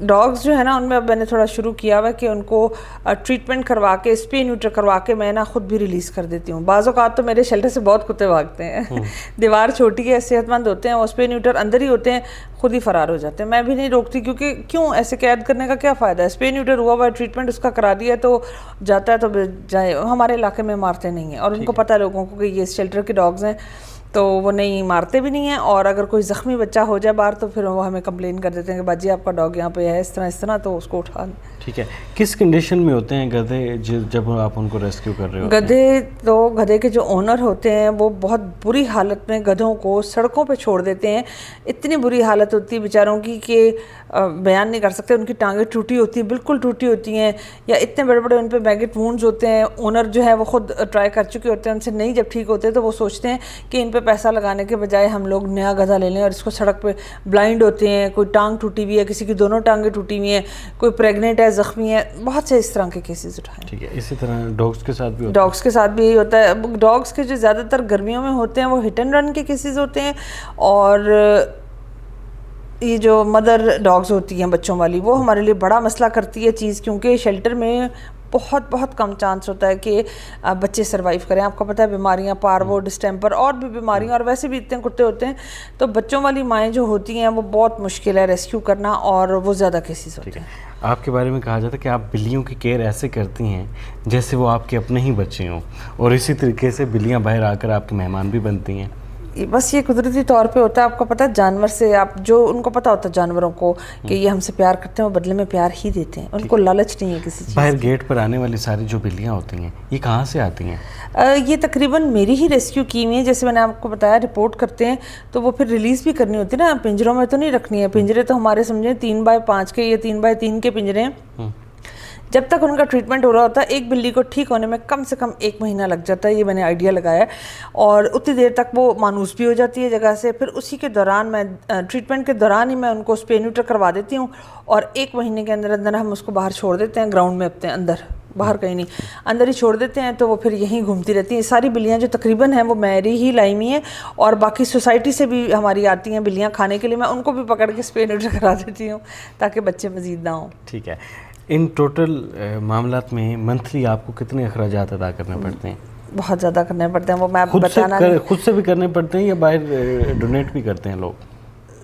Dogs جو ہے نا ان میں اب میں نے تھوڑا شروع کیا ہوا ہے کہ ان کو ٹریٹمنٹ کروا کے اسپے نیوٹر کروا کے میں نا خود بھی ریلیز کر دیتی ہوں. بعض اوقات تو میرے شیلٹر سے بہت کتے بھاگتے ہیں, دیوار چھوٹی ہے, صحت مند ہوتے ہیں, وہ اسپے نیوٹر اندر ہی ہوتے ہیں, خود ہی فرار ہو جاتے ہیں. میں بھی نہیں روکتی کیونکہ کیوں ایسے قید کرنے کا کیا فائدہ ہے, اسپے نیوٹر ہوا ہوا ہے, ٹریٹمنٹ اس کا کرا دیا ہے تو جاتا ہے تو جائے. ہمارے علاقے میں مارتے نہیں ہیں اور ان کو پتہ ہے لوگوں کو کہ یہ شیلٹر کے ڈاگز ہیں تو وہ نہیں مارتے بھی نہیں ہیں. اور اگر کوئی زخمی بچہ ہو جائے باہر تو پھر وہ ہمیں کمپلین کر دیتے ہیں کہ باجی آپ کا ڈاگ یہاں پہ ہے اس طرح تو اس کو اٹھا لیں. ٹھیک ہے. کس کنڈیشن میں ہوتے ہیں گدھے جب آپ ان کو ریسکیو کر رہے ہو؟ گدھے کے جو اونر ہوتے ہیں وہ بہت بری حالت میں گدھوں کو سڑکوں پہ چھوڑ دیتے ہیں. اتنی بری حالت ہوتی ہے بیچاروں کی کہ بیان نہیں کر سکتے. ان کی ٹانگیں ٹوٹی ہوتی ہیں, بالکل ٹوٹی ہوتی ہیں, یا اتنے بڑے بڑے ان پہ میگٹ وونڈز ہوتے ہیں. اونر جو ہے وہ خود ٹرائی کر چکے ہوتے ہیں, ان سے نہیں جب ٹھیک ہوتے تو وہ سوچتے ہیں کہ ان پہ پیسہ لگانے کے بجائے ہم لوگ نیا گدھا لے لیں اور اس کو سڑک پہ بلائنڈ ہوتے ہیں, کوئی ٹانگ ٹوٹی ہوئی ہے, کسی کی دونوں ٹانگیں ٹوٹی ہوئی ہیں, کوئی پریگننٹ ہے, زخمی ہے, بہت سے اس طرح کے کیسز اٹھائے. ٹھیک ہے. اسی طرح ڈاگس کے ساتھ بھی یہی ہوتا ہے. ڈاگس کے جو زیادہ تر گرمیوں میں ہوتے ہیں وہ ہٹ اینڈ رن کے کیسز ہوتے ہیں, اور یہ جو مدر ڈاگز ہوتی ہیں بچوں والی وہ ہمارے لیے بڑا مسئلہ کرتی ہے چیز, کیونکہ شیلٹر میں بہت کم چانس ہوتا ہے کہ بچے سروائیو کریں. آپ کو پتہ ہے بیماریاں, پارو, ڈسٹیمپر اور بھی بیماریاں, اور ویسے بھی اتنے کتے ہوتے ہیں تو بچوں والی مائیں جو ہوتی ہیں وہ بہت مشکل ہے ریسکیو کرنا, اور وہ زیادہ کیسز ہوتے ہیں. آپ کے بارے میں کہا جاتا ہے کہ آپ بلیوں کی کیئر ایسے کرتی ہیں جیسے وہ آپ کے اپنے ہی بچے ہوں, اور اسی طریقے سے بلیاں باہر آ کر آپ کے مہمان بھی بنتی ہیں. بس یہ قدرتی طور پہ ہوتا ہے. آپ کو پتہ ہے جانور سے آپ جو ان کو پتہ ہوتا ہے جانوروں کو کہ یہ ہم سے پیار کرتے ہیں, وہ بدلے میں پیار ہی دیتے ہیں, ان کو لالچ نہیں ہے کسی چیز. باہر گیٹ پر آنے والی ساری جو بلیاں ہوتی ہیں یہ کہاں سے آتی ہیں؟ یہ تقریباً میری ہی ریسکیو کی ہوئی ہیں. جیسے میں نے آپ کو بتایا رپورٹ کرتے ہیں تو وہ پھر ریلیز بھی کرنی ہوتی ہے نا, پنجروں میں تو نہیں رکھنی ہے. پنجرے تو ہمارے سمجھیں 3x5 کے یا 3x3 کے پنجرے ہیں. جب تک ان کا ٹریٹمنٹ ہو رہا ہوتا ہے ایک بلی کو ٹھیک ہونے میں کم سے کم 1 مہینہ لگ جاتا ہے. یہ میں نے آئیڈیا لگایا ہے, اور اتنی دیر تک وہ مانوس بھی ہو جاتی ہے جگہ سے. پھر اسی کے دوران میں ٹریٹمنٹ کے دوران ہی میں ان کو اسپے نیوٹر کروا دیتی ہوں, اور 1 مہینے کے اندر ہم اس کو باہر چھوڑ دیتے ہیں گراؤنڈ میں اپنے اندر, باہر کہیں نہیں, اندر ہی چھوڑ دیتے ہیں. تو وہ پھر یہیں گھومتی رہتی ہیں. ساری بلیاں جو تقریباً ہیں وہ میری ہی لائی ہوئی ہیں, اور باقی سوسائٹی سے بھی ہماری آتی ہیں بلیاں کھانے کے لیے. میں ان کو بھی پکڑ کے اسپے نیوٹر کرا دیتی ہوں تاکہ بچے مزید نہ ہوں. ٹھیک ہے. ان ٹوٹل معاملات میں منتھلی آپ کو کتنے اخراجات ادا کرنے پڑتے ہیں؟ بہت زیادہ کرنے پڑتے ہیں. وہ میں بتانا خود سے بھی کرنے پڑتے ہیں یا باہر ڈونیٹ بھی کرتے ہیں لوگ؟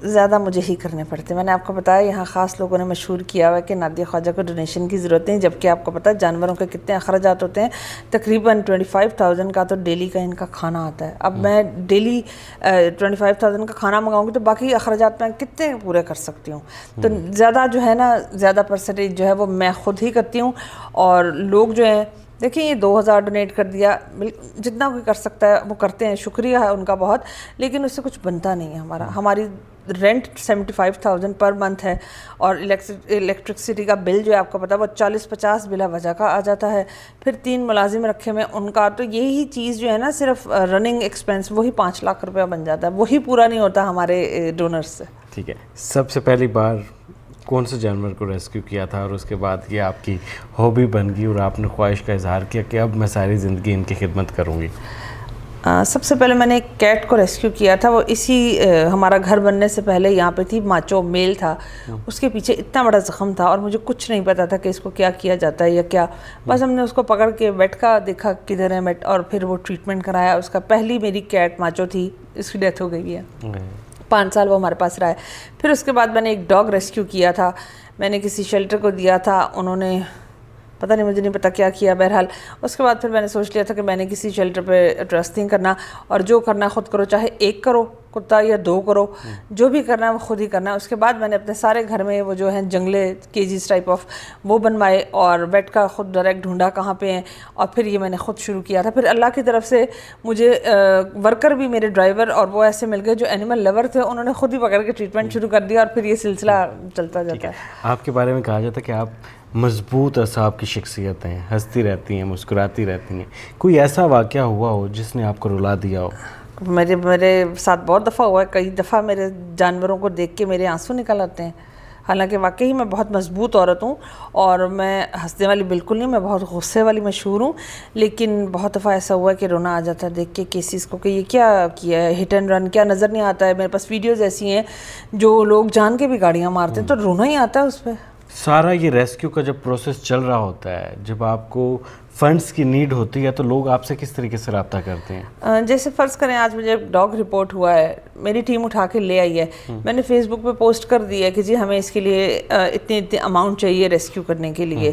زیادہ مجھے ہی کرنے پڑتے ہیں. میں نے آپ کو بتایا یہاں خاص لوگوں نے مشہور کیا ہوا ہے کہ نادیہ خواجہ کو ڈونیشن کی ضرورت ہے, جبکہ آپ کو پتہ ہے جانوروں کے کتنے اخراجات ہوتے ہیں. تقریباً 25,000 کا تو ڈیلی کا ان کا کھانا آتا ہے. اب میں ڈیلی 25,000 کا کھانا منگاؤں گی تو باقی اخراجات میں کتنے پورے کر سکتی ہوں. تو زیادہ جو ہے نا زیادہ پرسنٹیج جو ہے وہ میں خود ہی کرتی ہوں. اور لوگ جو ہیں دیکھیں یہ 2,000 ڈونیٹ کر دیا, جتنا کوئی کر سکتا ہے وہ کرتے ہیں, شکریہ ہے ان کا بہت, لیکن اس سے کچھ بنتا نہیں ہے. ہماری رینٹ 75,000 پر منتھ ہے, اور الیکٹرکسٹی کا بل جو ہے آپ کو پتہ ہے وہ 40-50 بلا وجہ کا آ جاتا ہے. پھر 3 ملازم رکھے میں ان کا, تو یہی چیز جو ہے نا صرف رننگ ایکسپینس وہی 5 لاکھ روپیہ بن جاتا ہے. وہی پورا نہیں ہوتا ہمارے ڈونرز سے. ٹھیک ہے. سب سے پہلی بار کون سے جانور کو ریسکیو کیا تھا, اور اس کے بعد یہ آپ کی ہابی بن گئی اور آپ نے خواہش کا اظہار کیا کہ اب میں ساری زندگی ان کی خدمت کروں گی؟ سب سے پہلے میں نے ایک کیٹ کو ریسکیو کیا تھا. وہ اسی ہمارا گھر بننے سے پہلے یہاں پہ تھی, ماچو میل تھا. اس کے پیچھے اتنا بڑا زخم تھا اور مجھے کچھ نہیں پتا تھا کہ اس کو کیا کیا جاتا ہے یا کیا. بس ہم نے اس کو پکڑ کے ویٹ کا دیکھا کدھر ہے ویٹ, اور پھر وہ ٹریٹمنٹ کرایا اس کا. پہلی میری کیٹ ماچو تھی, اس کی ڈیتھ ہو گئی ہے. 5 سال وہ ہمارے پاس رہا ہے. پھر اس کے بعد میں نے ایک ڈاگ ریسکیو کیا تھا. میں نے کسی شیلٹر کو دیا تھا, انہوں نے پتہ نہیں, مجھے نہیں پتا کیا کیا. بہرحال اس کے بعد پھر میں نے سوچ لیا تھا کہ میں نے کسی شیلٹر پہ ٹرسٹ نہیں کرنا, اور جو کرنا ہے خود کرو, چاہے 1 کرو کتا یا 2 کرو, جو بھی کرنا ہے وہ خود ہی کرنا ہے. اس کے بعد میں نے اپنے سارے گھر میں وہ جو ہیں جنگلے کیجز ٹائپ آف وہ بنوائے, اور ویٹ کا خود ڈائریکٹ ڈھونڈا کہاں پہ ہیں, اور پھر یہ میں نے خود شروع کیا تھا. پھر اللہ کی طرف سے مجھے ورکر بھی میرے ڈرائیور اور وہ ایسے مل گئے جو اینیمل لور تھے, انہوں نے خود ہی پکڑ کے ٹریٹمنٹ شروع کر دیا, اور پھر یہ سلسلہ چلتا جاتا ہے. آپ کے بارے میں کہا جاتا ہے کہ آپ مضبوط اعصاب کی شخصیت ہیں, ہنستی رہتی ہیں, مسکراتی رہتی ہیں. کوئی ایسا واقعہ ہوا ہو جس نے آپ کو رلا دیا ہو؟ میرے ساتھ بہت دفعہ ہوا ہے. کئی دفعہ میرے جانوروں کو دیکھ کے میرے آنسو نکل آتے ہیں. حالانکہ واقعی میں بہت مضبوط عورت ہوں اور میں ہنسنے والی بالکل نہیں, میں بہت غصے والی مشہور ہوں, لیکن بہت دفعہ ایسا ہوا ہے کہ رونا آ جاتا ہے دیکھ کے کیسز کو کہ یہ کیا کیا ہے, ہٹ اینڈ رن کیا نظر نہیں آتا ہے. میرے پاس ویڈیوز ایسی ہیں جو لوگ جان کے بھی گاڑیاں مارتے ہیں تو رونا ہی آتا ہے اس پہ. سارا یہ ریسکیو کا جب پروسیس چل رہا ہوتا ہے, جب آپ کو فنڈز کی نیڈ ہوتی ہے تو لوگ آپ سے کس طریقے سے رابطہ کرتے ہیں؟ جیسے فرض کریں آج مجھے ڈاگ رپورٹ ہوا ہے, میری ٹیم اٹھا کے لے آئی ہے, میں نے فیس بک پہ پوسٹ کر دی ہے کہ جی ہمیں اس کے لیے اتنی اماؤنٹ چاہیے ریسکیو کرنے کے لیے.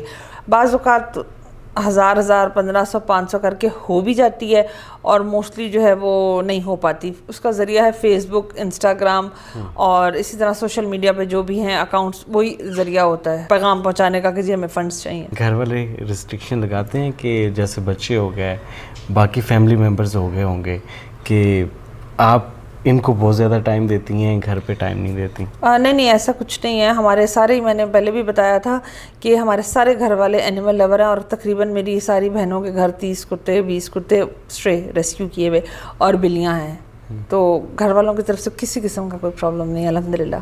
بعض اوقات 1000 1500 500 کر کے ہو بھی جاتی ہے اور موسٹلی جو ہے وہ نہیں ہو پاتی. اس کا ذریعہ ہے فیس بک, انسٹاگرام اور اسی طرح سوشل میڈیا پہ جو بھی ہیں اکاؤنٹس, وہی ذریعہ ہوتا ہے پیغام پہنچانے کا کہ جی ہمیں فنڈس چاہیے. گھر والے ریسٹرکشن لگاتے ہیں کہ جیسے بچے ہو گئے, باقی فیملی ممبرز ہو گئے ہوں گے, کہ آپ ان کو بہت زیادہ ٹائم دیتی ہیں, گھر پہ ٹائم نہیں دیتی؟ نہیں ایسا کچھ نہیں ہے. ہمارے سارے, میں نے پہلے بھی بتایا تھا کہ ہمارے سارے گھر والے اینیمل لور ہیں اور تقریباً میری ساری بہنوں کے گھر 30 کتے 20 کتے اسٹرے ریسکیو کیے ہوئے اور بلیاں ہیں. تو گھر والوں کی طرف سے کسی قسم کا کوئی پرابلم نہیں ہے الحمدللہ.